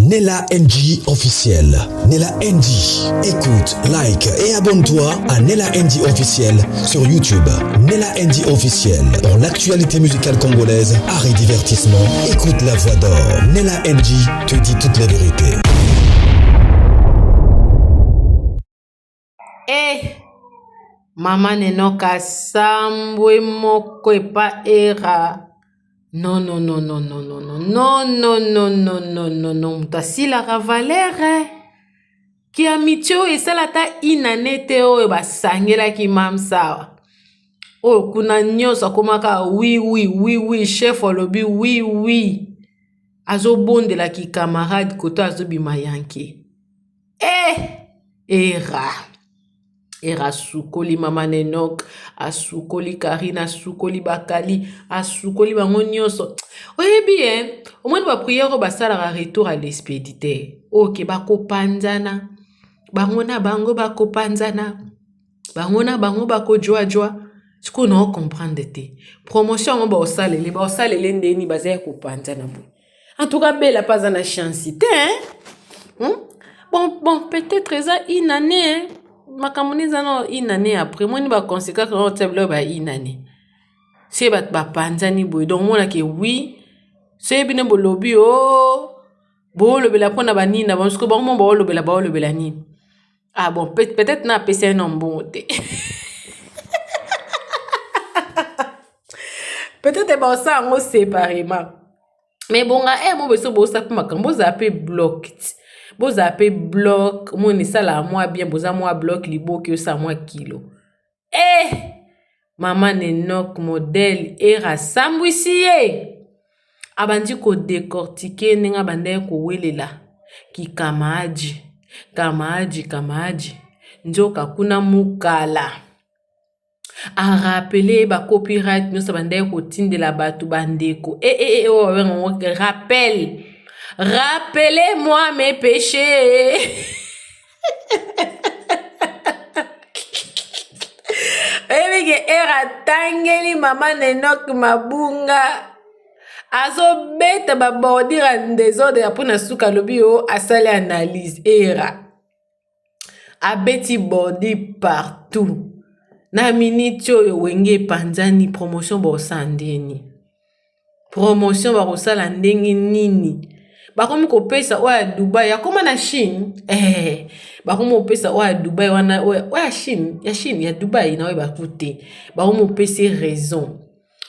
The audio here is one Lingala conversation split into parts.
Nella NG officiel. Nella NG. Écoute, like et abonne-toi à Nella NG officiel sur YouTube. Nella NG officiel. Pour l'actualité musicale congolaise, art et divertissement, écoute la voix d'or. Nella NG te dit toute la vérité. Mama nenoka sambwe moko epa era. Non, mutasila Valère. Ki amitio esalata inanete oyo basangela ki mamsawa. Oh, kuna nyoso akomaka oui, chef olobi oui. Azo bondela ki camarade koto azo bima yanke. Era sukoli mama nenok, asukoli Karina, asukoli bakali, asukoli bango nyonso. Oye bien, au moins ba prière basala retour à l'expéditeur. Ok, bako panzana. Bango na bango bako panzana. Bango na bango bako joa. Ce qu'on a comprendre te. Promotion on ba osalele ndeni bazaya ko panzana bo. En tout cas, belle pas na chance hein? Bon, peut-être ça une année. Makamoniza no inane après moi ni ba conséquence no table ba inane c'est ba panzani boy donc moi que oui c'est bien bo lobby bo lobela pona ba nina parce que bon mo bo lobela ni bon peut-être na PC non bon te peut-être ba ça on séparément mais bon mo beso bo ça makambo za pe bloqué Boza appelé bloc, mon ça la moi bien, boza moi bloc libo que ça moi kilo. Maman nenok modèle era sambwisiye. Abandi ko décortiquer ninga bande ko welela ki kamaji. Njoka kuna mukala. A rappeler ba copyright nous bande ko tinde la batu bandeko. Rappelez-moi mes péchés. Era tangeli mama nenok mabunga. Azo beta ba bordira ndezode apuna suka lobi asale analyse era. Abeti bordi partout. Na minute yo wenge panzani promotion ba osandeni. Promotion ba osala ndenge nini. Bakomi ko pesa oya Dubai akoma na Chine bakomi pesa oya Dubai wana oya Chine ya Dubai na oya bakute bakomi pesa raison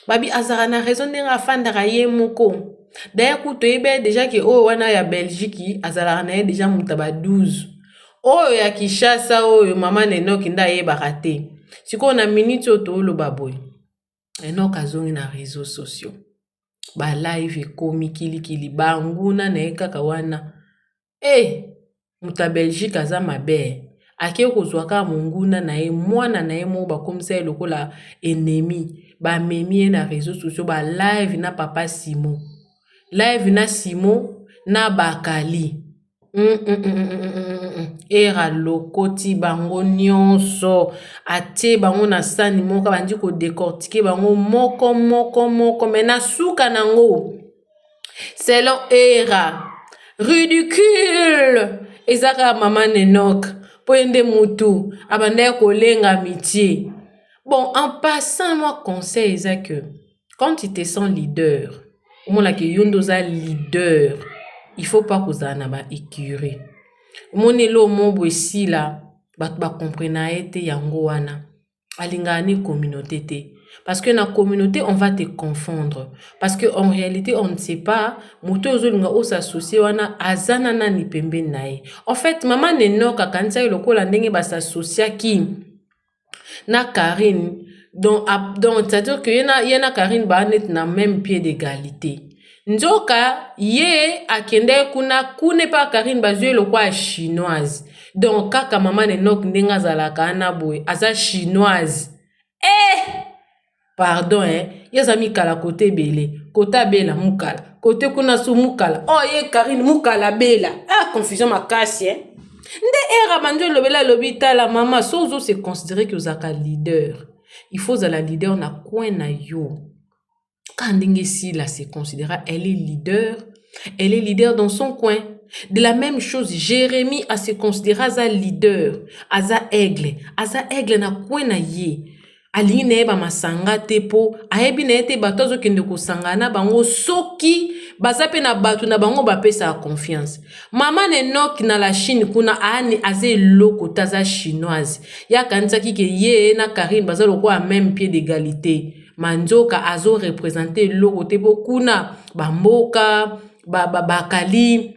babi azara na raison ndenga afanda ka ye moko daya kuto ebe déjà que wana ya Belgique azara na ye déjà mutaba 12 oyo ya Kinshasa oyo mama nenok nda ye bakate siko na minute to lo baboy enok azongi na réseaux sociaux ba live komi kili banguna na ekaka wana muta Belgique aza mabe ake kozwaka munguna na ye mwana na ye mo bakomisa lokola ennemi ba memi na réseaux sociaux ba live na papa Simon live na Simon na bakali era lokoti bango nyonso ate bango na sani moko bandi ko décortiquer bango moko mena suka nango selon era ridicule ezaka mama nenok poende mutu abanda ko lenga mitié. Bon, en passant moi conseil est que quand tu te sens leader au la que yondoza leader il faut pas que ça na ba écurie. Monelo mobo ici là, ba comprena ete yango wana. Alingani communauté te. Parce que dans la communauté, on va te confondre. Parce que en réalité, on ne sait pas, moto ozolinga o s'associer wana azana na ni pembe nae. En fait, maman nenoka kanisa lokola ndenge ba s'associer ki na Karine. Donc c'est-à-dire que yena Karine ba net na même pied d'égalité. Njoka ye akende kuna kune pa Karine bazue lokwa chinoise. Donc kaka mama nenok ndenga zalaka na boy aza chinoise. Pardon yazami kala côté belé, kota bela mukala. Côté kuna su mukala. Ye Karine mukala bela. Confusion makasi Nde era banjo lobela lobita la mama sozo se considérer que zaka leader. Il faut la leader na coin na yo. Quand Ndenge Sila se considéra, elle est leader dans son coin. De la même chose, Jérémie a se considéré as un leader, as un aigle na kwena ye. Alingi na eba masanga te po, ayebi na ete bato azokende kosangana bango soki bazape na batu na bango bapesa confiance. Mama Nenok na la Chine kuna aani aze loko taza chinoise. Ya kanisaki ke ye na Karine baza loko à même pied d'égalité. Manzoka azo représenter loko te po kuna bamboka bakali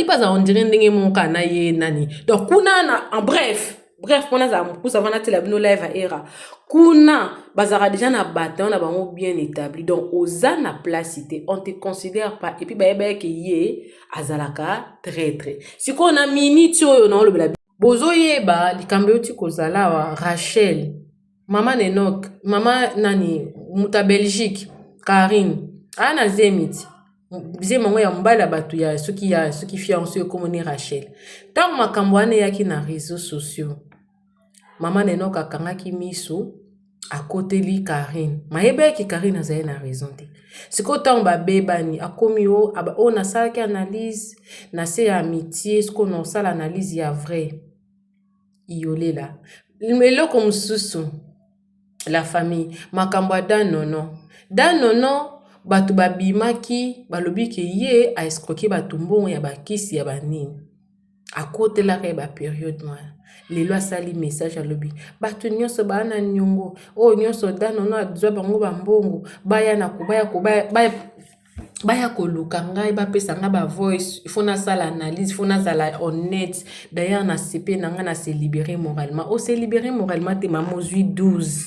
pas on dirait ndenge monka na ye nani. Donc kuna na en bref pona za mpusa vana te la bino live a era. Kuna bazara déjà na bataille na bango bien établi. Donc oza na placité, on te considère pas et puis ba ke ye azalaka traître. Si ko na minute oyo na lo bela bozo yeba likambe oti kozala wa Rachel. Mama Nenok, mama nani muta Belgique, Karine. Ana zemiti. Bize mongo ya mbala batu ya soki fiancé comme Rachel. Tant makambo ane yaki na réseaux sociaux. Mama Nenok akangaki miso akoteli Karine. Mayebe ki Karine azaye na raison te. Siko tant ba bebani akomi o aba o na sala ki analyse na se amitié siko non sala analyse ya vrai. Iolela. Melo comme susu la famille makambo danono batu babimaki balobi ke ye a escroquer batu mbongo ya bakisi ya banini akotela ka ba période noire lelo asali message à lobi batu nyonso bana nyongo o nyonso danono adwa bango bambongo baya na baya koluka ngai bapesa nga ba voice il faut na sala analyse il faut na sala honnête d'ailleurs na CP na nga na se libérer moralement o se libérer moralement te mamozui 12.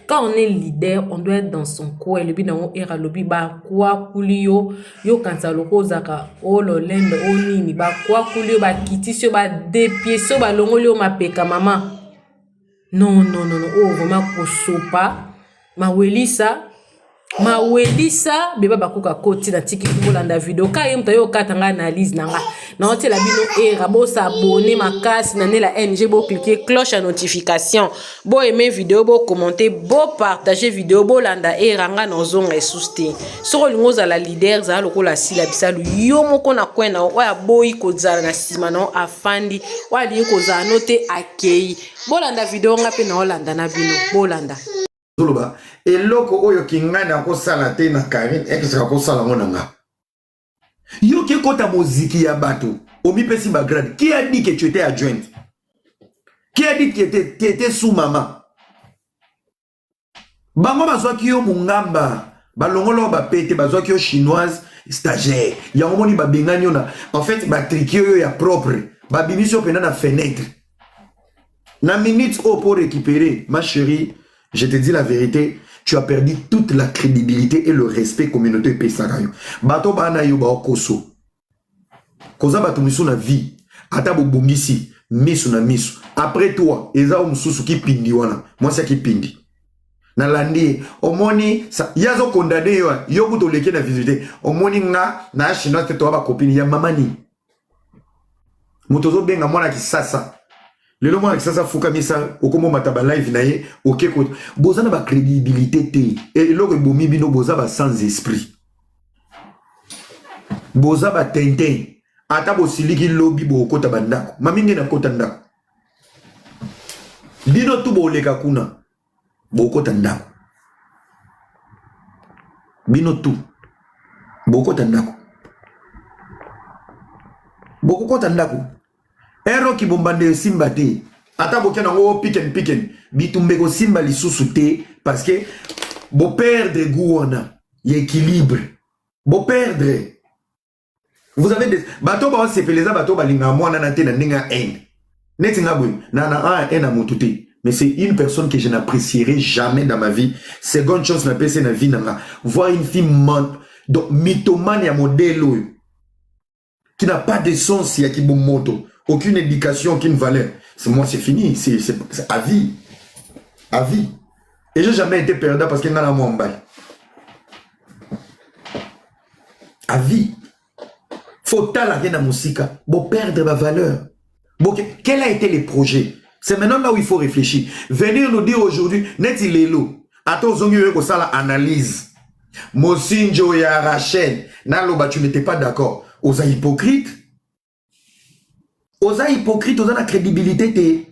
Quand on est leader, on doit être dans son coin. Le bidon era lobi ba kwa kulio yo kansa loko zaka o lo lendo o nini ba kwa kulio ba kitisio ba depieso ba longolio mapeka mama. Non, oh vraiment kosopa mawelisa beba bakuka koti na tiki bolanda video ka yemta yo katanga analyse nanga na otela bino era bo s'abonner makasi na la NG bo cliquer cloche à notification bo aimer vidéo bo commenter bo partager vidéo bo landa era nga na zonga esuste soko lingo za la leader za lokola sila bisalu yo moko na kwena wa boyi kozala na sima no afandi wa li kozala note akei bo landa video nga pe na olanda na bino bo landa Zuluba, et loko oyo kingana ko sala te na Karine, ekisaka ko sala monanga. Yo ki kota moziki ya bato, omi pesi bagrade, qui a dit que tu étais adjointe? Qui a dit que tu étais sous maman? Bango bazwa ki yo mungamba, balongolo ba pete bazwa ki yo chinoise stagiaire. Ya omoni ba bengani na, en fait ba triki yo ya propre, ba bimisio pena na fenêtre. Na minute au pour récupérer, ma chérie. Je te dis la vérité, tu as perdu toute la crédibilité et le respect communauté Pesarayo. Bato bana yo ba okoso. Koza bato misu na vie. Ata bo bongisi, misu na misu. Après toi, eza o mususu ki pindi wana. Moi c'est ki pindi. Na landi, omoni sa yazo condamné yo buto leke na visiter. Omoni nga na chinois te to ba copine ya mamani. Mutozo benga mwana ki sasa. Le moment que ça fouka misa okomo mataba live naye OK ko boza na ba crédibilité te et lo que bomi bino boza ba sans esprit boza ba tente ata bo siliki lobby bo kota bandako mamingi na kota ndako bino tu bo leka kuna bo kota ndako bino tu bo kota ndako bo kota ndako Ero ki bombande simba te. Ata boke na ngo piken. Bitumbe ko simba li susu te. Parce que bo perdre gouana. Y équilibre. Bo perdre. Vous avez des... Bato ba se peleza bato ba linga mwana na te na ninga en. Neti nga bwe. Na en a motute. Mais c'est une personne que je n'apprécierai jamais dans ma vie. Seconde chose na pese na vie nanga. Voir une fille donc mythomane ya modèle qui n'a pas de sens ya ki bon moto. Aucune éducation, aucune valeur. C'est moi, c'est fini. C'est à vie. À vie. Et j'ai jamais été perdant parce qu'il n'a pas mon bail. À vie. Faut talaguer dans la musique. Bon, perdre ma valeur. Bon, quel a été les projets? C'est maintenant là où il faut réfléchir. Venir nous dire aujourd'hui, net il est lourd. Attends, ça la analyse. Mosinjo et Rachel. Naloba, tu n'étais pas d'accord. Aux hypocrites. Oza hypocrite, oza na crédibilité te.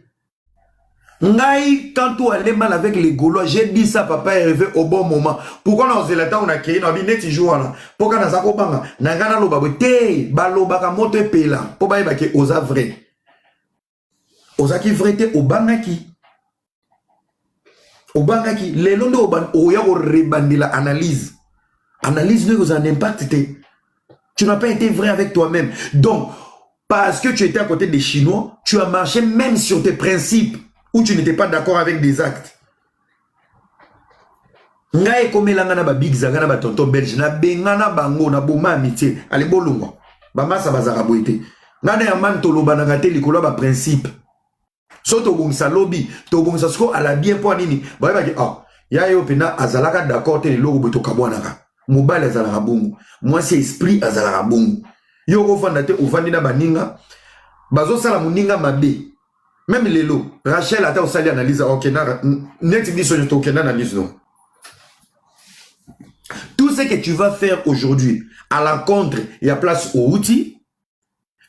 Ngai, quand tu allais mal avec les Gaulois, j'ai dit ça, papa est arrivé au bon moment. Pourquoi on a on a créé, on a dit net jour là. Pourquoi on a ça banga, nangana lo babo te, balo baka moto pela. Pourquoi il va que oza vrai. Oza qui vrai te obangaki. Obangaki, les noms de oban oya o rebandi la analyse. Analyse ne vous en impact te. Tu n'as pas été vrai avec toi-même. Donc, parce que tu étais à côté des Chinois, tu as marché même sur tes principes. Où tu n'étais pas d'accord avec des actes. Ngaye komelanga na ba big zaga na ba tonton belge na bengana bango na boma amitié ale bolongo ba masa bazaka boité ngana ya man toloba na ngate likolo ba principe soto bongisa lobby to bongisa sko ala bien po nini ba ba ki ah ya yo pena azalaka d'accord te logo boto kabwanaka mobile azalaka bongo moi c'est esprit azalaka bongo yo ko fanda te ovandi na baninga bazo sala muninga mabe. Même Lélo, Rachel a été aussi analyse à Okena, net dit sur Okena analyse non. Tout ce que tu vas faire aujourd'hui à l'encontre et à place au outil,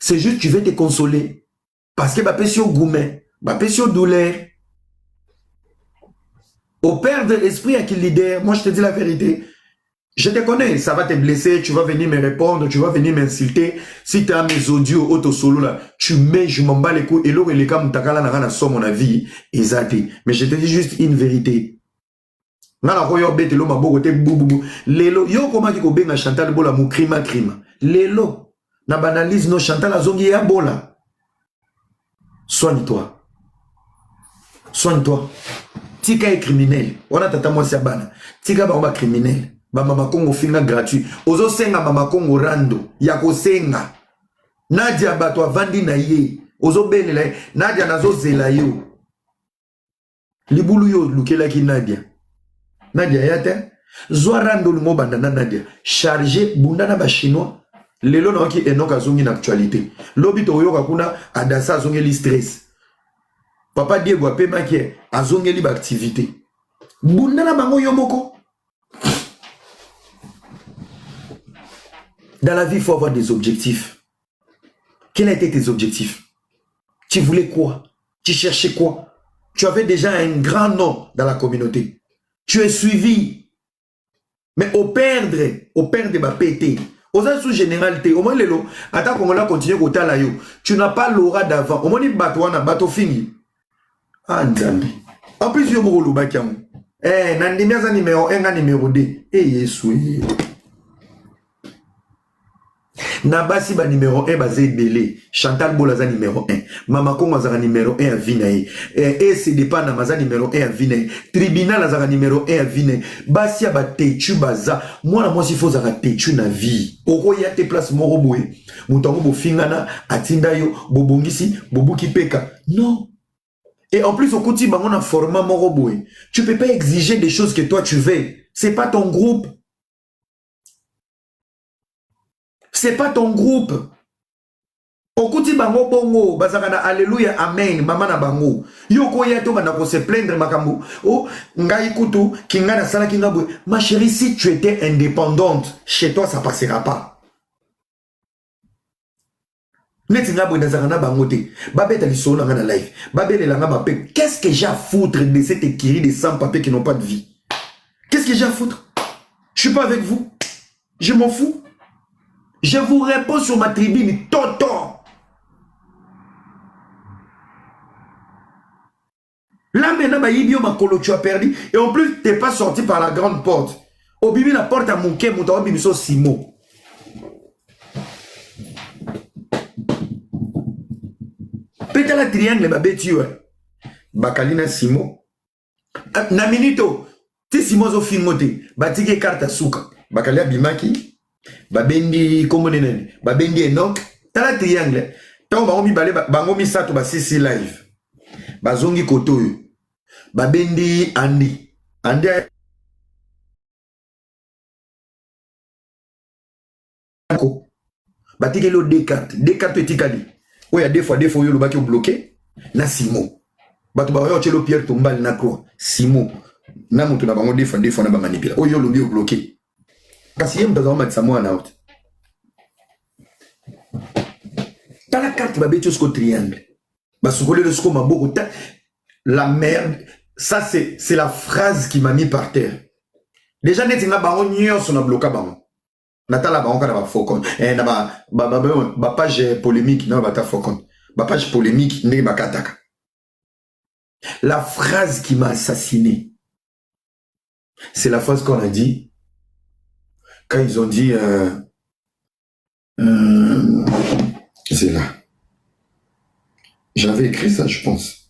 c'est juste tu veux te consoler. Parce que tu sur gourmet, tu sur douleur. Au perdre l'esprit à qui leader, moi je te dis la vérité. Je te connais, ça va te blesser, tu vas venir me répondre, tu vas venir m'insulter. Si tu as mes audios auto solo là, tu mets, je m'en bats les couilles, et là, les cas, m'takala n'a rien à son mon avis, exacté. Mais je te dis juste une vérité. Nana koyo bete lo maboko te boubou. Lelo, yo comment ki ko benga Chantal bola mou crima. Lelo, na banalise no Chantal azongi ya bola. Soigne-toi. Soigne-toi. Tika est criminel. On a tata moi bana. Tika ba criminel. Ba mama Congo finga gratuit. Ozo senga mama Congo rando. Yako senga. Nadia bato avandi na ye. Ozo belela. Nadia nazo zela yo. Libulu yo lukela ki Nadia. Nadia yate. Zwa rando lumo bandana Nadia. Chargé bundana ba chinois. Lelo na ki enoka zongi na actualité. Lobito yo kakuna adasa zongi li stress. Papa Diego apema ki azongi li ba activité. Bundana bango yo moko. Dans la vie, il faut avoir des objectifs. Quels étaient tes objectifs? Tu voulais quoi? Tu cherchais quoi? Tu avais déjà un grand nom dans la communauté. Tu es suivi. Mais au perdre ma pété, aux sous généralité, au moins les lots, attends qu'on a continué au talayo. Tu n'as pas l'aura d'avant. Au moins les bateaux, bateau fini. Ah, Nzambi. En plus, il y a un bakiam. Eh, Nandimia numéro 1, numéro 2. Eh, Yesu. Nabasi ba numéro 1 basé belé. Chantal Bolaza numéro 1. Mama Kongo azara numéro 1 à Vinae. Et c'est dépend na maza numéro 1 à Vinae. Tribunal azara numéro 1 à Vinae. Basia ba techu baza. Moi si faut zara techu na vie. Oko ya te place moro boye. Mutango bo fingana atinda yo bobongisi bobuki peka. Non. Et en plus au côté bango na format moro boye. Tu peux pas exiger des choses que toi tu veux. C'est pas ton groupe. C'est pas ton groupe. Okuti bango bongo, bazakana alléluia, amen, mama na bango. Yoko yato banako se plaindre makambo. Oh, ngai kutu, kinga na sala kinga bwe. Ma chérie, si tu étais indépendante, chez toi ça passera pas. Neti nga bwe nazakana bango te. Babeta lisolo nga na live. Babele langa bape. Qu'est-ce que j'ai à foutre de cette écurie de 100 papés qui n'ont pas de vie? Qu'est-ce que j'ai à foutre? Je suis pas avec vous. Je m'en fous. Je vous réponds sur ma tribune, Toto. Là maintenant, tu as perdu. Et en plus, tu n'es pas sorti par la grande porte. Au bibi, la porte à mon quai, mon tawa bibi so Simo. Peut-être la triangle, ma bête, tu es. Bakalina Simo. Na minito, ti Simo zo filmote. Batike carte à souka. Bakalia bimaki. Babendi kombo nene babendi Enoch tala triangle tawo bango mibale bango misato ba sisi live bazongi koto yo babendi Andi ko batike lo D4 etikali oya deux fois yo lo baki bloqué na Simo bato ba yo chelo Pierre Tombal na croix Simo na mutu na bango deux fois na ba manipula oyo lo bi bloqué. Kasi yem bazama matisa mwana out. T'as la carte, bah, tu es triangle. Bah, ce que le maboko, la merde, ça, c'est la phrase qui m'a mis par terre. Déjà, net, nga bango, nyos, on a bloqué bango. Natala bango, kana ba faucon. Ba page polémique, non, ba ta faucon. Ba page polémique, ne ba kataka. La phrase qui m'a assassiné, c'est la phrase qu'on a dit quand ils ont dit c'est là. J'avais écrit ça, je pense.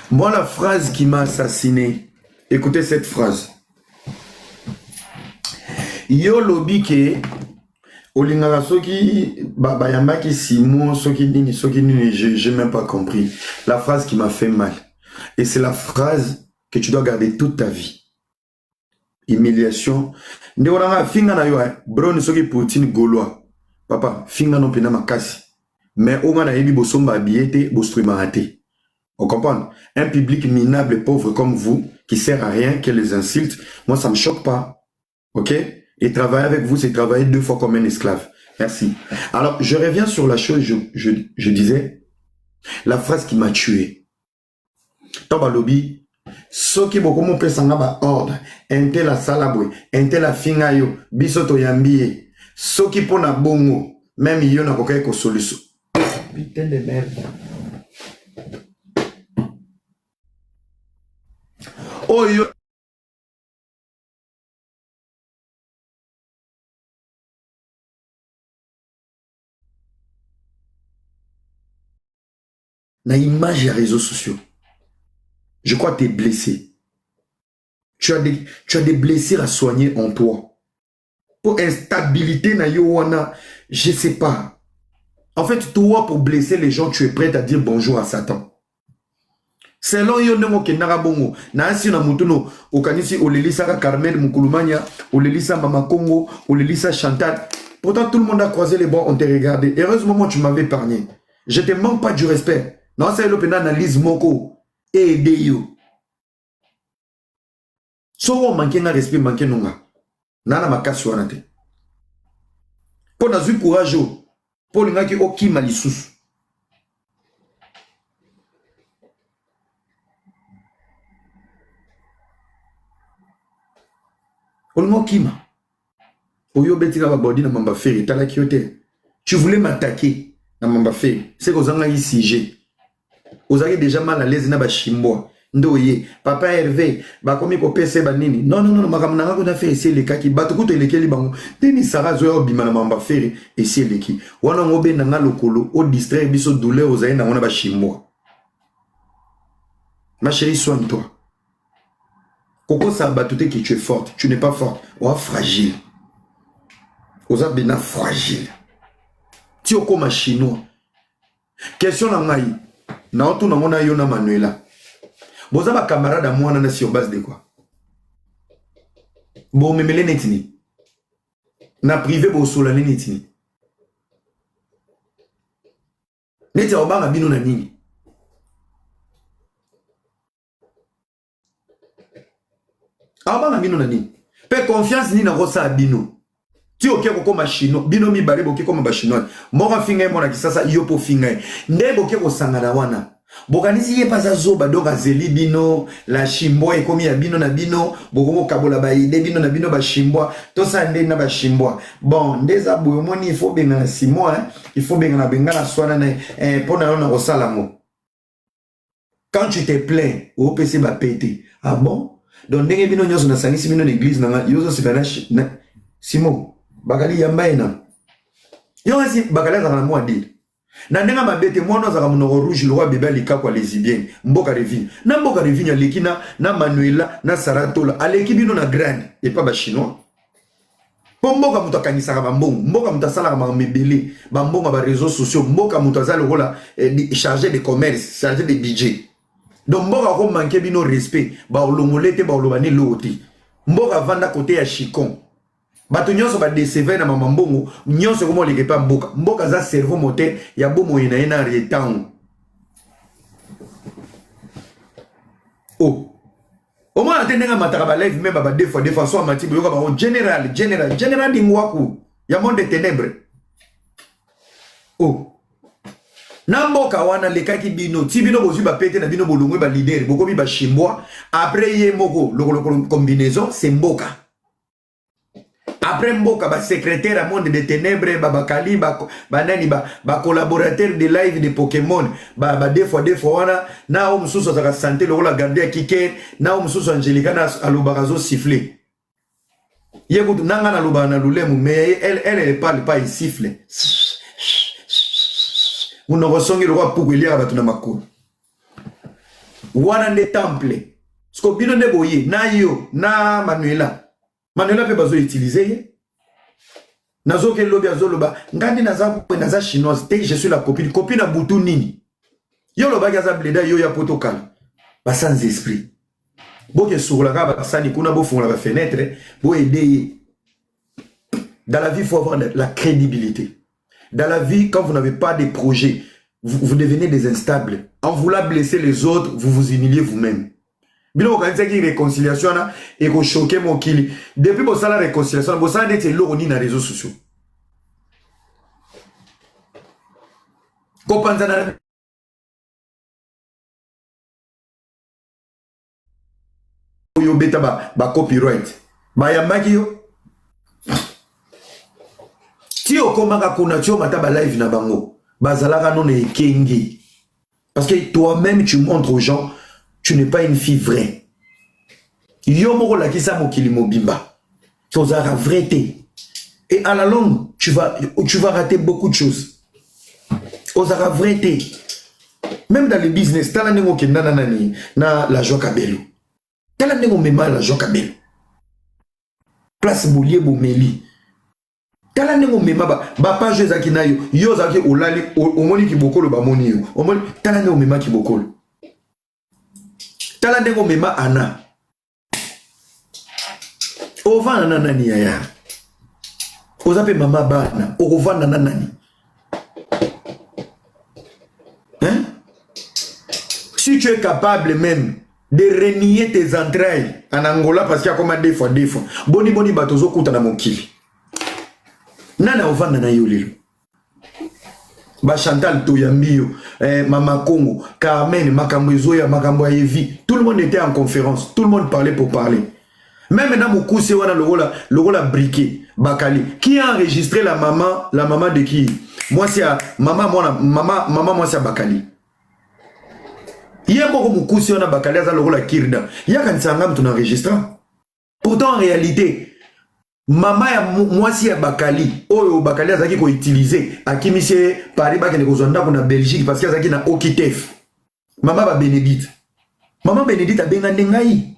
Moi, la phrase qui m'a assassiné, écoutez cette phrase. Yo lobi ke olingaka soki bayambaki Simon soki nini j'ai même pas compris. La phrase qui m'a fait mal. Et c'est la phrase que tu dois garder toute ta vie. Humiliation. Ndeoranga finga na yo bro soki Poutine Gaulois. Papa, finga no pena makasi. Mais on a yebi bosomba biete bostruimate. On comprend? Un public minable et pauvre comme vous, qui sert à rien, qui les insulte, moi ça me choque pas. Ok? Et travailler avec vous, c'est travailler 2 fois comme un esclave. Merci. Alors, je reviens sur la chose, je disais, la phrase qui m'a tué. Toba lobby, soki beaucoup mon pesanga ba ordre, entel la salabwe, entel la fingayo, bisoto yambie, soki pona bongo, même yo na kokaye ko solution. Putain de merde. Oh yo. Na image des réseaux sociaux. Je crois que tu es blessé. Tu as des blessures à soigner en toi. Pour instabilité na yo wana, je sais pas. En fait, toi, pour blesser les gens, tu es prêt à dire bonjour à Satan. Selon yo ndenge okendaka bongo na asi na mutuno okanisi olelisa Carmel Mukulumania, olelisa Mama Congo, olelisa Chantal. Pourtant tout le monde a croisé les bras, on t'a regardé. Heureusement moi tu m'avais épargné. Je te manque pas du respect. Non, c'est l'opinion analyse moko et aider yo. So on manque na respect manque nonga. Nana makasi wana te. Po na zui courage po lingaki okima lisusu. Olmo kima. Oyo betika ba body na mamba feri tala kiote. Tu voulais m'attaquer na mamba feri. C'est que ozanga ici j'ai. Ozaki déjà mal à l'aise na ba shimbo. Ndoye papa Hervé ba komi ko pese ba nini. Non makamna ko na fait essayer les kaki batukuto elekeli bango. Teni Sarah zo bima na mamba feri essayer leki. Wana ngobe na nga lokolo o distraire biso douleur ozai na ngona ba shimbo. Ma chérie, soigne-toi. Coco Sabatouté que tu es forte, tu n'es pas forte, ou fragile. Oza bena fragile. Tu es comme un chinois. Question na ngai. Na otu na mona yo na Manuela. Boza ba camarade à moi na sur base de quoi? Bo memele netini. Na privé bo solane netini. Neti obanga bino na nini? Abanga bino na nini? Pe confiance ni na rosa bino. Ti oke ko koma chino, bino mi bare boke koma ba chinois. Mora finga mona kisasa yo po finga. Nde boke ko sangana wana. Bokanisi ye pasa zoba donc azeli bino, la chimbo e komi ya bino na bino, bokomo kabola ba ide bino na bino ba chimbo, to sa nde na ba chimbo. Bon, ndeza boyo moni il faut benga na simo il faut benga na benga na swana na pona yo na kosala mo. Quand tu te plains, au PC ba pété. Ah bon? Donc ndenge bino nyoso na sangisi bino l'église na yozo sipana Simon bakali yamba ena yo asi bakali za na mo adil Na nenga mabete mwana zaka munoko rouge le roi bébé lika kwa lesbienne mboka revine na mboka revine lekina na Manuela na Saratola aleki bino na grande et pas ba chinois po mboka muto akanisaka bambongo mboka muto asalaka mebele bambongo ba réseaux sociaux mboka muto azali lokola chargé de commerce chargé de budget donc mboka ko manquer bino respect ba olongolete ba olobani loti mboka vanda côté ya chicon bato nyonso ba décever na mamambongo nyonso komo leke pa mboka za cerveau moteur ya bomo ina ina retang oh au moins attendenga mataka ba live même ba deux fois so amati boyoka ba général dingwaku ya monde des ténèbres oh na mboka wana lekaki bino ti bino bozwi ba pete na bino bolongwe ba leader bokomi ba chimbwa après ye moko lokolo combinaison c'est mboka. Après mboka ba secrétaire à monde des ténèbres ba bakali ba nani ba collaborateur de live de Pokémon ba deux fois wana na o mususu za santé lokola garder à kike na o mususu Angelica na alobarazo siffler yego nanga na loba na lulemu mais elle parle pas, il siffle on resongi le roi pour lire ba tuna makolo wana de temple sko bino ne boye na yo na Manuela pe bazo utiliser nazo ke lobi azoloba ngandi naza chinoise te je suis la copine na butu nini yo loba gaza bleda yo ya protocole ba sans esprit boke sur la ba sani kuna bo fond la fenêtre bo aider. Dans la vie il faut avoir la crédibilité. Dans la vie quand vous n'avez pas de projet vous devenez des instables. En voulant blesser les autres vous vous humiliez vous-même. Bilo ka nzaki réconciliation na et ko choquer mon kili depuis bo sala réconciliation bo sala ndete loro ni na réseaux sociaux ko panzana yo beta ba copyright ba yambaki yo ti okomaka kuna ti omata ba live na bango bazalaka non ekengi parce que toi-même tu montres aux gens tu n'es pas une fille vraie. Yo moko la kisa mokili mobimba. Tu vas vrai. Et à la longue, tu vas rater beaucoup de choses. Ozara vrai. Même dans le business, t'as la nengo ke nanani na la joie kabelo. T'as la nengo mema la joie kabelo. Place boulier bomeli. T'as la nengo mema ba page zaki na yo zaki olali omoni ki bokolo ba moni yo. Omoni t'as la nengo mema ki bokolo. Tala ndengo mema ana ovana na nani ya ozape mama bana ovana na nani hein? Si tu es capable même de renier tes entrailles en Angola parce qu'il y a comme des fois boni batozo kuta na monkili nana ovana na yolilo ba Chantal Toyambio, Mama Congo, Carmen, Makambo Ezoya, Makambo Evi, tout le monde était en conférence, tout le monde parlait pour parler. Même dans mon coup, c'est le rôle briqué, Bakali. Qui a enregistré la maman de qui? Moi c'est maman moi c'est Bakali. Il y a beaucoup de coups sur la Bakali, ça le rôle à Kirda. Il y a quand ça ton enregistrant. Pourtant en réalité Mama ya mwasi ya Bakali oyo Bakali azaki ko utiliser akimise Paris ba kene kozonda ko na Belgique parce que azaki na Okitef. Mama ba Bénédicte abenga ndengai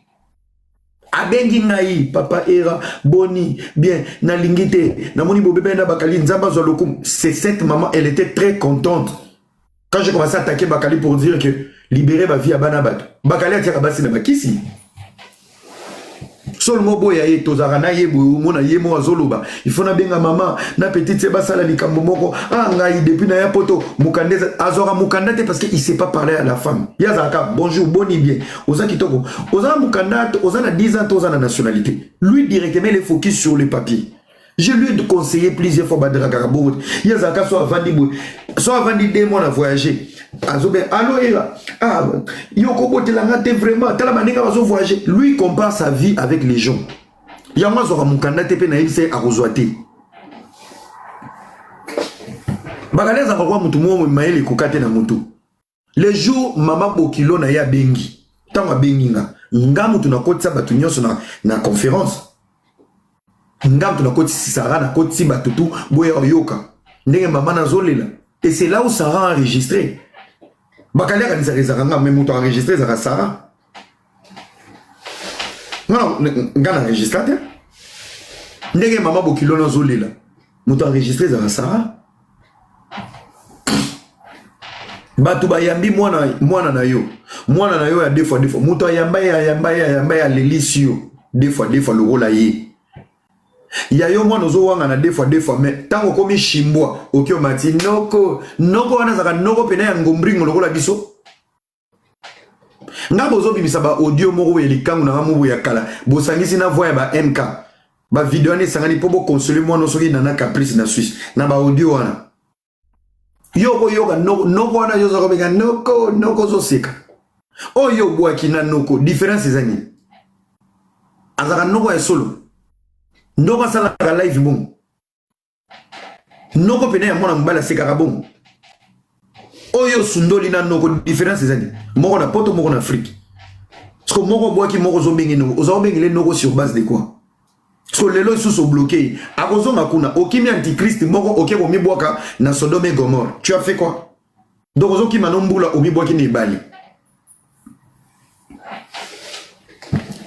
abengi ngai papa era boni bien na lingite na moni bobebe na Bakali nzamba zolokum. C'est cette maman, elle était très contente quand j'ai commencé à attaquer Bakali pour dire que libérer ma vie à Banabat. Bakali a tiré basi na bakisi. Sol mobo ya ye tozarana ye mona ye mo azoloba il faut na benga maman na petite seba sala likambo moko ngai depuis na ya poto mukandeza azora mukandate parce que il sait pas parler à la femme yazaka bonjour boni bien oza kitoko oza mukandate oza na 10 ans oza na nationalité lui directement il est focus sur les papiers. Je lui ai conseillé plusieurs fois Badra Karabou yazaka soit vandi 2 mois à voyager. Allo era yoko botelanga te vraiment tala maninga bazo voyager. Lui compare sa vie avec les gens. Yama zora mukanda te pe na yise akozwate. Bagaleza kwa mutu mo maele kokate na mutu. Le jour mama bokilo na ya bengi. Tanga benginga. Ngamu tunakotisa batu nyonso na conférence. Ngamu tunakotisa sara na kotisi batutu boya oyoka. Ndenge mama na zolela. Et c'est là où Sarah a enregistré. Bakalia kanisa rezaranga mais muto enregistré zara Sarah. Non, ngana enregistré. Ndenge mama bokilo na zolela. Muto enregistré zara Sarah. Batu bayambi mwana na yo. Mwana na yo ya deux fois. Muto yamba ya lelisio. Deux fois le rôle aye. Ya yo mwana ozo wanga na deux fois mais tango komi shimbwa okyo mati noko wana zaka noko pena ya ngombringo lokola biso nga bozo bimisa ba audio moko ya likangu na mubu ya kala bosangisi na voix ya ba MK ba video ane sangani po bo consoler mwana soki na caprice na Suisse na ba audio wana yoko yoka noko wana yo zaka bega noko zo seka oyo bwaki na noko différence zani azaka noko ya solo Noko sala ka live bon. Noko pene ya mwana mbala seka bon. Oyo sundoli na noko différence zani. Moko na poto moko na Afrique. Parce que moko boaki moko zombingi noko. Ozombingi le noko sur base de quoi? Parce que lelo sous bloqué. Akozo makuna okimi antichrist moko oke ko mibwaka na Sodome et Gomorrhe. Tu as fait quoi? Donc ozoki manombula omi boaki ni bali.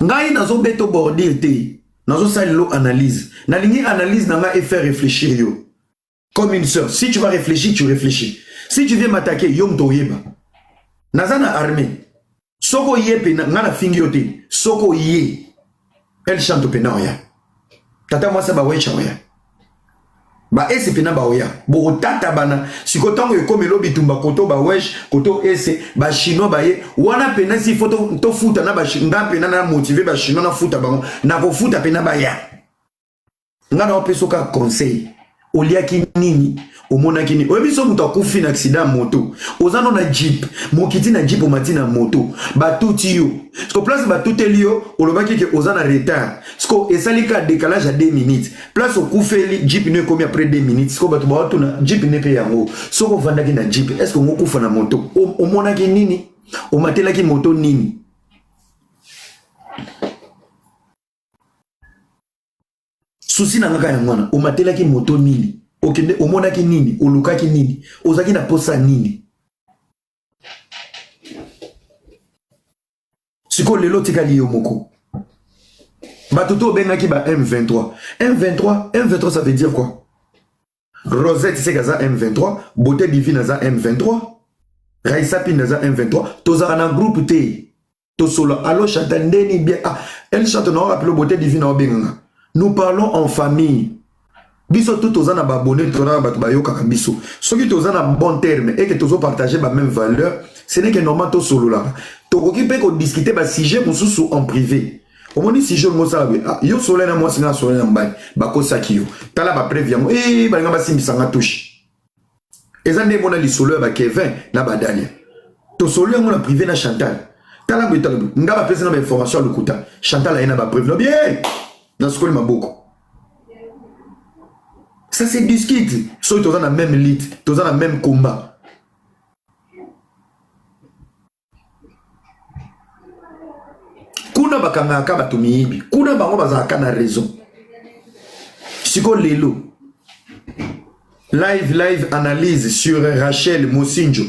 Ngai nazo beto bordir te. Nazo sali analyse. Nalingi analyse nanga et faire réfléchir yo. Comme une sœur. Si tu vas réfléchir, tu réfléchis. Si tu viens m'attaquer, yom to yeba. Nazana armée. Soko ye pena ngana fingiote. Soko ye. Elle chante pena oya. Tata moi ça ba wecha oya. Ba ese pena ba oya. Bo tata bana. Siko tango yo comme lobi tumba koto ba wesh, koto ese ba chinois ba ye. Wana pena si photo to futa na ba nga pena na motiver ba chinois na futa bango. Na ko futa pena ba ya. Ngana opesoka conseil. Oliaki nini omona kini oyebiso muto akufi na accident moto ozano na jeep mokiti na jeep omati na moto batuti yo sko place batuti elio olobaki ke ozana retard sko esalika décalage à 2 minutes place okufeli jeep ne komi après 2 minutes sko batu bato na jeep ne pe yango soko vandaki na jeep est-ce que ngokufa na moto omona ki nini omatelaki moto nini souci na ngaka ya mwana omatelaki moto nini okende omonaki nini olukaki nini ozaki na posa nini siko lelo tikali yo moko batuto bengaki ba M23 ça veut dire quoi? Rosette c'est gaza M23 beauté divine za M23 Raissa Pina za M23 tozara na groupe te to solo allo chante ndeni bien elle chante na rappelle beauté divine obenganga. Nous parlons en famille. Biso tout aux ana abonnés, tout na batu bayoka biso. Ceux qui tous en bon terme et que tous partager la même valeur, ce n'est que normal tout solo là. To occupé qu'on discuter ba sujet pour sous en privé. Au moins si je mo ça yo solo na moi sina solo na mbai ba ko sakio. Tala ba préviens ba nga ba simbi sanga touche. Ezande mona li solo ba Kevin na badalia. To solo na privé na Chantal. Tala ba nga ba pesa na information le kuta. Chantal a ina ba prévenir bien. Dans ce qu'on m'a beaucoup. Ça c'est discute. Soit tous dans la même lutte, tous dans le même combat. Kuna bakanga akaba tumiibi. Kuna bango bazaka na raison. Siko lelo. Live analyse sur Rachel Mosinjo.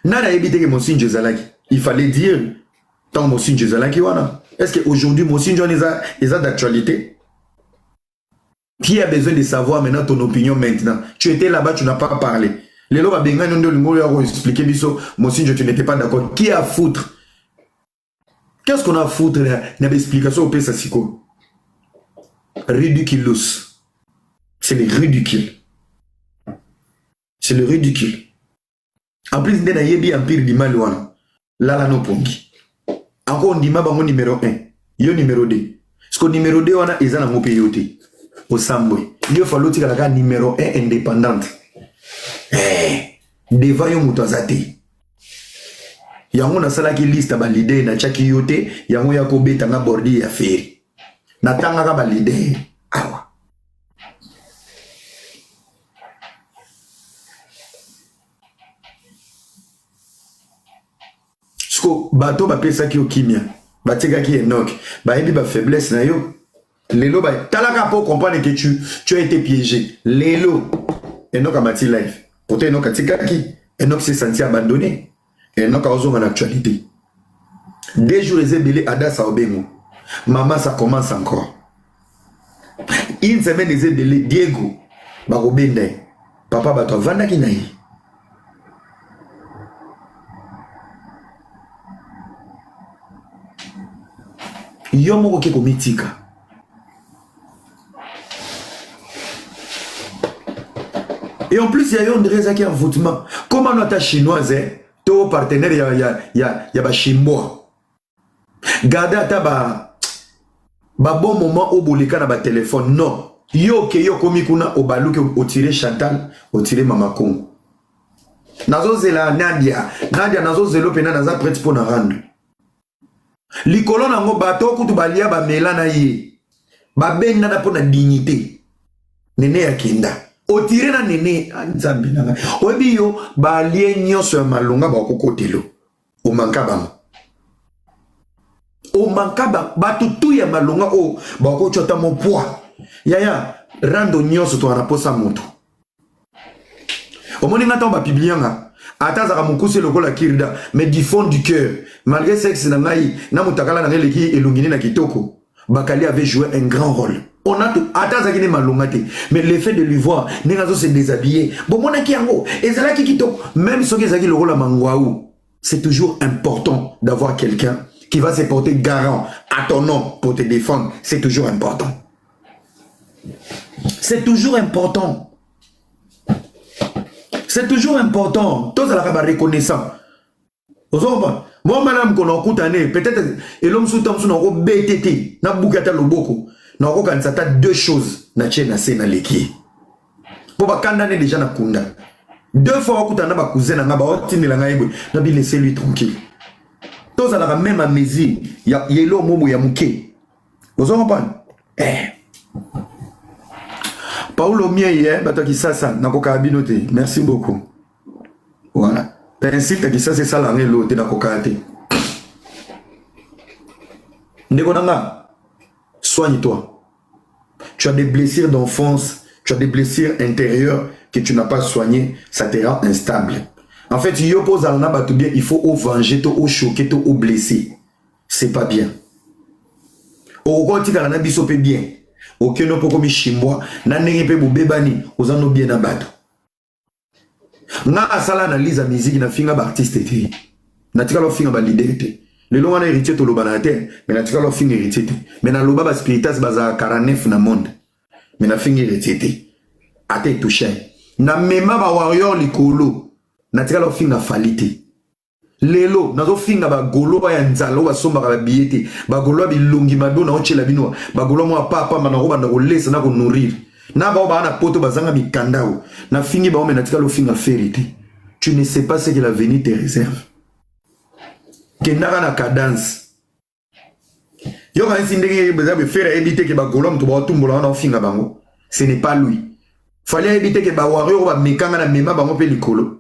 Nana évité que Mosinjo zalaki. Il fallait dire tant Mosinjo zalaki wana. Est-ce qu'aujourd'hui Mosinjo est d'actualité? Qui a besoin de savoir maintenant ton opinion maintenant? Tu étais là-bas, tu n'as pas parlé. Les lois benga non de expliquer biso, Mosinjo tu n'étais pas d'accord. Qui a à foutre? Qu'est-ce qu'on a à foutre dans l'explication au Pesasiko? Ridiculous. C'est le ridicule. C'est le ridicule. En plus, il y a un empire du mal. Là, là, no pongi. Encore on dit ma bango numéro 1. Yo numéro 2. Parce que numéro 2, on a ils ont payé au Sambwe. Il faut l'autre la numéro 1 indépendante. Devant yo mutazate. Yango na sala ki liste ba leader na chaki yote, yango ya ko beta na bordi ya feri. Na tanga ka ba leader. Awa. Sko bato ba pesa ki okimia. Ba tega ki Enoch. Ba ebi ba faiblesse na yo. Lelo ba talaka pour comprendre que tu as été piégé. Lelo Enoch a mati live. Pourtant, Enoch a tikaki. Enoch s'est senti abandonné. Enoch a osé en actualité. 2 jours, les ébélés, Ada Saobengo. Maman, ça commence encore. Une semaine, les ébélés, Diego, Barobende. Papa, Bato, Vanda Kinaï. Yomo Keko Mitika. Et en plus, il y a eu André Zaki en voûtement. Comment notre chinoise, ton partenaire, il y a chinois. Gardez à ta bon moment au boulika na ba téléphone. Non. Yo ke yo komi kuna au balou au tiré Chantal, au tiré Mama Congo. Nazo zela Nadia nazo zelo pena naza prête pour na rendre. Likolo nango bato kutu balia ba melana ye. Ba benna na pona dignité. Nene ya kinda. O tiré na nene nzambe nanga. Obi yo ba lie nyonso ya malonga ba kokotelo. O mankaba. O mankaba bato tu ya malonga o ba ko chota mo poids. Yaya rando nyonso to na posa moto. O moni ngata ba piblianga. Atazaka mukuse lokola kirda mais du fond du cœur malgré sexe na ngai na mutakala na ngeleki elungini na kitoko Bakali avait joué un grand rôle. On a tout atazaki ne malongate mais l'effet de lui voir n'engazo se déshabiller bon mona kiango ezala ki kitoko même soki ezaki lokola mangwaou c'est toujours important d'avoir quelqu'un qui va se porter garant à ton nom pour te défendre. C'est toujours important. C'est toujours important. C'est toujours important. Tous à la reconnaissant. Moi, madame, qu'on a coutané, peut-être, et l'homme sous temps, on a BTT, n'a boukata loboko, n'a pas quand 2 choses, n'a tché na sena leki. Pour pas condamner déjà na kunda. 2 fois, on a cousin, n'a pas otini la naïbo, n'a pas laissé lui tranquille. Tous à la même amnésie, y a l'eau momo ya mouké. Vous en comprenez? Paulo Mieye, bataki sasa, nakoka abinote. Merci beaucoup. Voilà. Ainsi, t'as dit ça, c'est ça l'année l'autre, na kokate. Negonanga, soigne-toi. Tu as des blessures d'enfance, tu as des blessures intérieures que tu n'as pas soignées, ça te rend instable. En fait, il oppose à bien, il faut au venger, au choquer, au blesser. C'est pas bien. Au quotidien, on a bisopé bien. Aucun ne peut comme chimbois, n'a n'est pas bébani, aux en bien à battre. N'a asala analyse la musique, n'a finga artiste été. N'a tika lo finga ba leader été. Le long a hérité to lobanate, mais n'a tika lo finga hérité. Mais n'a loba ba spiritas baza 49 na monde. Mais n'a finga hérité. Ate touché. N'a mema ba warrior likolo. N'a tika lo finga falite. Lelo, nazo finga ba golo ba yanzalo ba somba ba biete, ba golo bi lungi mado na oche la bino, ba golo mo papa mana roba na rolesa na ko nourrir. Na ba na poto bazanga mi kandao, na fingi ba ome na tika lo finga ferité. Tu ne sais pas ce que l'avenir te réserve. Kenara na cadence. Yo ka sindenge bezabe faire éviter que ba golo mto ba tumbola na finga bango. Ce n'est pas lui. Fallait éviter que ba warrior ba mekanga na mema bango pe likolo.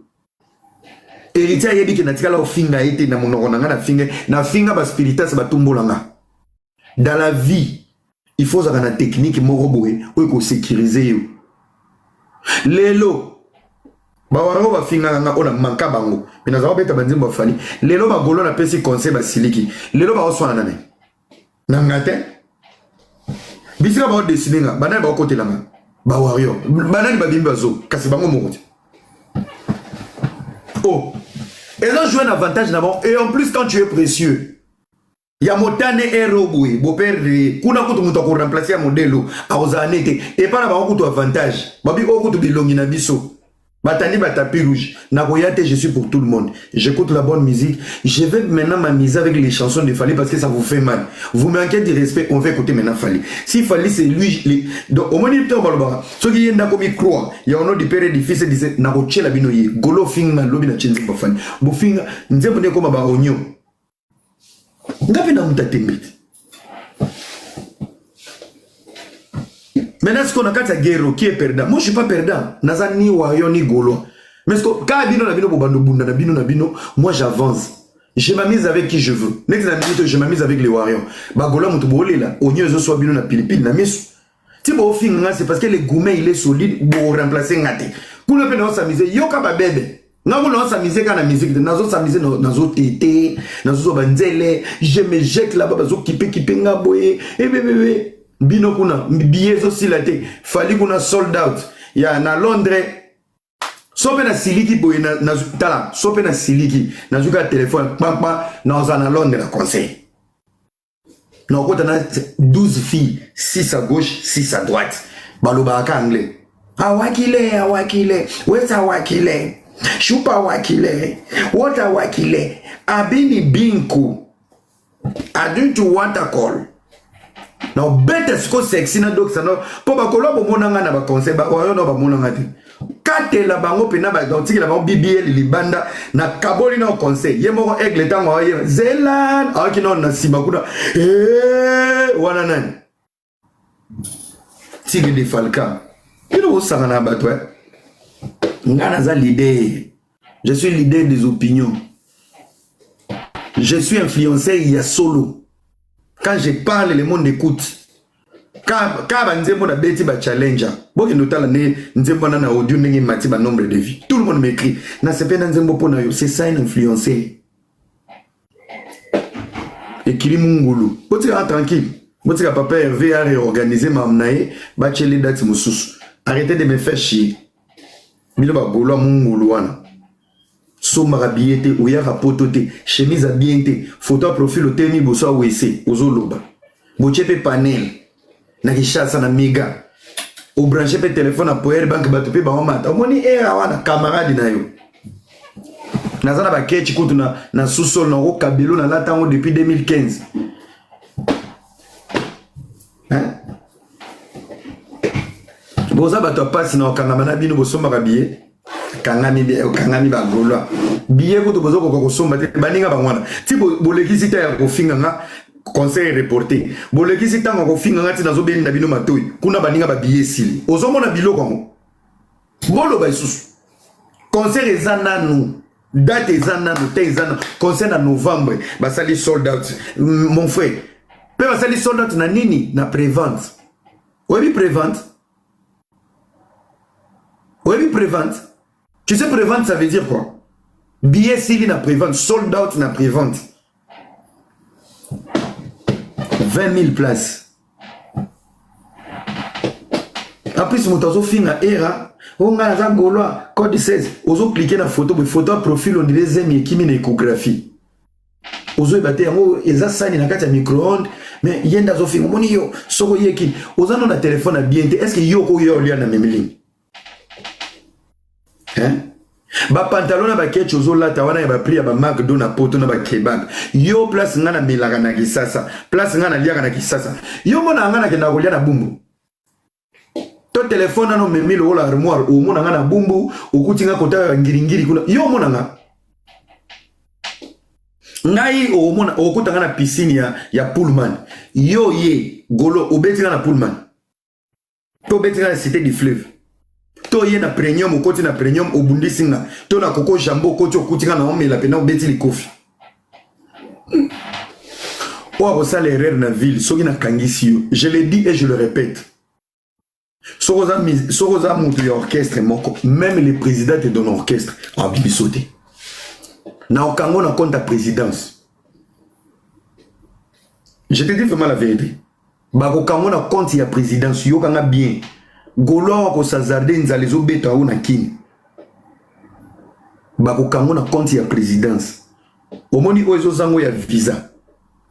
Héritier a dit que na tikala ofinga ete na monoko na finga ba spiritas ba tumbolanga. Dans la vie, il faut avoir une technique moroboé ou ko sécuriser yo. Lelo ba waro ba finga nga ona manka bango. Mina za beta banzimba fali. Lelo ba golo na pesi conseil ba siliki. Lelo ba oswana nane. Nangate. Bisika ba dessiner nga bana ba côté la nga. Ba wario. Bana ba bimba zo kasi bango mokoti. Oh. Et là, jouer un avantage d'abord. Et en plus, quand tu es précieux, il y a Motane et Roboué, beau-père de Kuna Koutou pour remplacer un modèle à Ozanete. Et pas là-bas, on a avantage. Babi, on a Bilongina Bisso. Batani Batapi Rouge. Nagoyate, je suis pour tout le monde. J'écoute la bonne musique. Je vais maintenant m'amuser avec les chansons de Fali parce que ça vous fait mal. Vous manquez de respect, on va écouter maintenant Fali. Si Fali, c'est lui. Donc, au moins, il y a ceux qui viennent d'Akomi croix. Il y a un autre de père et de fils et de Nagoche la binoye. Golo Finga, Lobi na Chenzi Bafani. Bofinga, Nzebone comme Baronio. Ngapi na mutatembe. Maintenant, ce qu'on a quand c'est Guerrero qui est perdant. Moi, je ne suis pas perdant. Naza ni Wayo ni Golo. Mais quand Bino, moi j'avance. Je m'amuse avec qui je veux. Next minute, je m'amuse avec les Warriors. Bagola Moutoubolé là. Oignon, je sois Bino na Pilipine. Na mis. Si vous c'est parce que le gourmet il est solide pour remplacer Ngate. kuna pe na s'amuser yoka ba bébé nga kuna s'amuser kana musique nazo s'amuser nazo tété nazo banzele je me jette là-bas bazo kipe nga boye et bébé bino kuna billet zo silate fali kuna sold out ya na Londres sope na siliki boye na tala sope na siliki nazuka téléphone papa na Londres na conseil na kota na 12 filles 6 à gauche 6 à droite baloba ka anglais awakile weta wakile shupa wakile wata wakile abini binku aduntu wata call na bete sko sexy na doc sana po ba kolo bo monanga na ba conseil ba oyo no ba monanga ti katela bango pena ba donti la bango BBL libanda na kaboli na conseil ye moko aigle tango ye zelan akino na sima kuna wana nani tigre de Falcao ino osangana bato ngana za l'idée je suis leader des opinions je suis influenceur il y a solo. Quand je parle, le monde écoute. Quand on a bêti ba challenger, bon que notala ne nzembo na audio nenge mati ba nombre de vie. Tout le monde m'écrit. Na sepe na nzembo pona yo, c'est ça un influenceur. Ekili mungulu. Botika tranquille. Botika papa Hervé a réorganisé ma mnae, ba cheli date mususu. Arrêtez de me faire chier. Milo ba golo mungulu wana. Somara biete oya rapotote chemise biente photo profil otemi boso wese ozoloba bochepe panel na kishasa na miga o brancher pe téléphone à power bank batope ba mata omoni era wana camarade na yo nazana ba kechi kutu na sous-sol na ro kabelo na latango depuis 2015 hein boza bato passe na okangama na bino bosomaka biye kangami ba goloa biye ko to bozo ko somba te baninga bangwana ti bolekisi ta ya ko finga nga conseil reporté bolekisi ta ko finga nga ti nazo beni na bino matoi kuna baninga ba biye sili ozomona biloko ngo bolo ba isusu conseil ezana nous date ezana nous te ezana conseil na novembre basali sold out mon frère pe basali sold out na nini na prévente obi prévente tu sais prévente ça veut dire quoi? Billet civil na prévente, sold out na prévente. 20 000 places. En plus, mon tazo fin na era, on a la gaulois, code 16, ozo cliquer na photo, mais photo profil on dirait zemi qui mine échographie. Ozo ebate yango eza sani na kati ya micro-ondes, mais yenda zo fin moni yo, soko yeki, ozo no na téléphone na bien, est-ce que yo ko yo lia na même ligne? Hein? Ba pantalon na ba ketch ozola tawana ya ba prix ya ba McDo na poto na ba kebab. Yo place ngana melaka na kisasa, place ngana liaka na kisasa. Yo mona ngana kenda kolia na bumbu. To téléphone no memile ola armoire o mona ngana bumbu, okutinga kota ngiringiri kuna. Yo mona nga. Ngai o mona okutanga na piscine ya Pullman. Yo ye golo obetinga na Pullman. To betinga na cité du fleuve. To ye na premium okoti na premium obundisinga to na koko jambo okoti okutinga na omela pena obeti li kofi o ça l'erreur na ville soki na kangisi yo je le dis et je le répète sokoza mutu ya orchestre moko même le président te donne orchestre en bibisote na okango na compte à présidence je te dis vraiment la vérité ba okango na compte ya présidence yo kanga bien Golo ko sazarde nzalezo beta una kini. Bako kango na compte ya présidence. Omoni ozo zango ya visa.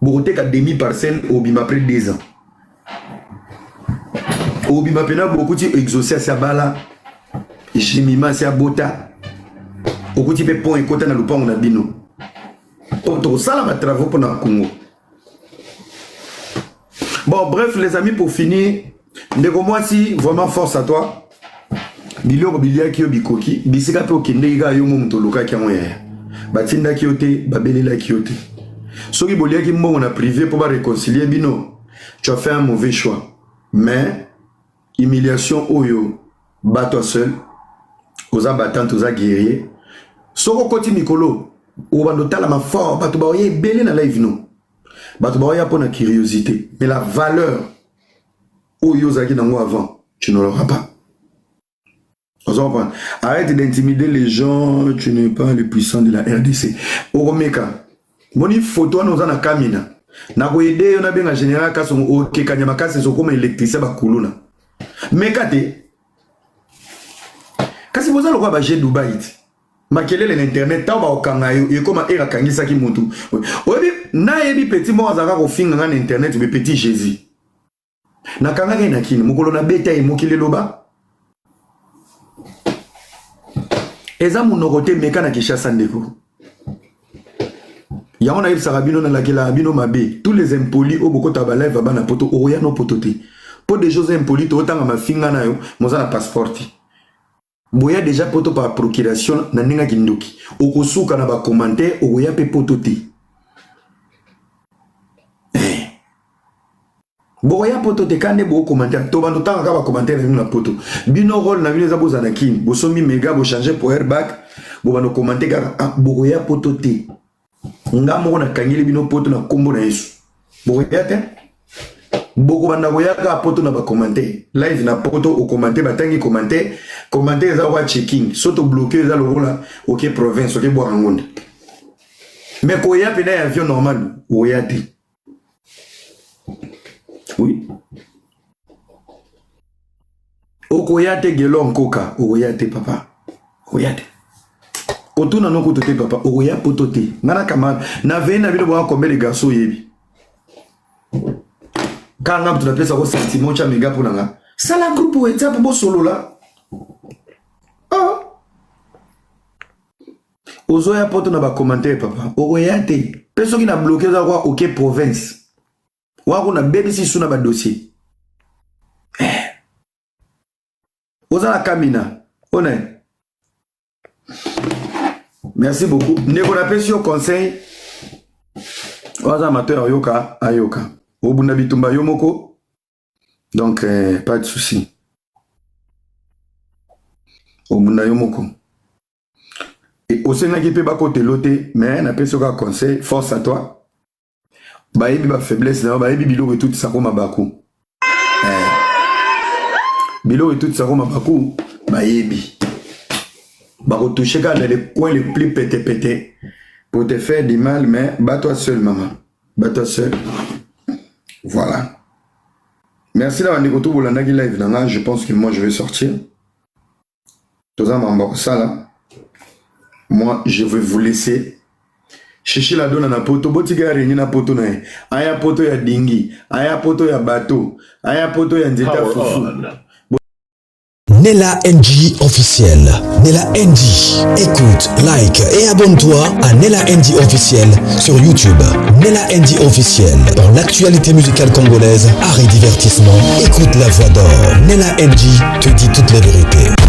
Bokote ka demi parcelle obima près 2 ans. Obima pena bokuti exaucer sa bala. Jimima sa bota. Okuti pe pont ekota na lupango na bino. To sala ma travaux pour na Congo. Bon bref les amis pour finir Ndeko mwasi, vraiment force à toi. Biloko bilia ki bikoki, bisika pe okende ga yo mo mutoluka ki moya. Batinda ki yote, babelela ki yote. Soki bolia ki mbongo na privé pour ba réconcilier bino, tu as fait un mauvais choix. Mais humiliation oyo, bat-toi seul. Oza battant, oza guerrier. Soko koti mikolo, o bandotala ma fort, bato ba oye belé na live no. Bato ba oya pour na curiosité, mais la valeur Oyo zaki nango avant, tu ne l'auras pas. Arrête d'intimider les gens, tu n'es pas le puissant de la RDC. Oromeka, moni photo nous en a kamina. Na ko ide on a bien en général ka son o ke kanyama ka c'est comme électricien ba kuluna. Mekate. Kasi boza lo ba je Dubai. Makelele l'internet ta ba okanga yo e comme era kangisa ki mutu. Obi na yebi petit mo azaka ko finga na internet be petit Jésus. Na kanga ke na kini mukolo na beta e mokile loba. Eza munorote meka na Kinshasa ndeko. Ya on a eu sarabino na la bino mabe. Tous les impolis au boko tabala va bana poto oya no potote. Pour des choses impolis to tanga ma finga na yo moza na passeport. Boya déjà poto par procuration na ninga kindoki. Okosuka na ba commentaire oya pe potote. Boya potote kande bo commentaire to bando tanga ka ba commentaire na poto. Bino rôle na bino za bozana kin. Bo somi mega bo changer pour airbag. Bo bando commentaire ka boya potote. Nga moko na kangeli bino poto na kombo na Yesu. Boya te. Boko banda boya ka poto na ba commentaire. Live na poto o commentaire batangi commentaire. Commentaire za wa checking. Soto bloquer za lokola OK province OK Borangonda. Mais ko ya pe na avion normal. Oya te. Oui. Okoyate gelo nkoka, okoyate papa. Okoyate. Otuna no kotote papa, okoya potote. Ngana kama na vena bino bwa kombe les garçons yebi. Kanga tu na pesa ko sentiment cha mega pour nga. Sala groupe WhatsApp bo solo la. Ah. Ozoya poto na ba commentaire papa. Okoyate. Peso ki na bloquer za kwa OK province. Wako na baby si suna ba dossier. Oza la kamina. Honnête. Merci beaucoup. Neko na pesi au conseil. Oza amateur ayoka ayoka. Obuna bitumba yomoko. Donc pas de souci. Obuna yomoko. Et au Sénat qui peut pas côté loté, mais na pesi au conseil, force à toi. Baebi ba faiblesse na baebi bilo et tout ça comme baku. Bilo et tout ça comme baku, baebi. Ba retoucher dans les coins les plus pété pour te faire du mal, mais bats-toi seul maman. Bats-toi seul. Voilà. Merci d'avoir écouté pour la nagi live là, je pense que moi je vais sortir. Tout ça m'embarque ça là. Moi je vais vous laisser. Chichi la dona na poto botiga renyi na poto na aya poto ya dingi aya poto ya bateau aya poto ya nzeta fufu. Nella NG officiel. Nella NG. Écoute, like et abonne-toi à Nella NG officiel sur YouTube. Nella NG officiel. Dans l'actualité musicale congolaise, art et divertissement. Écoute la voix d'or. Nella NG te dit toutes les vérités.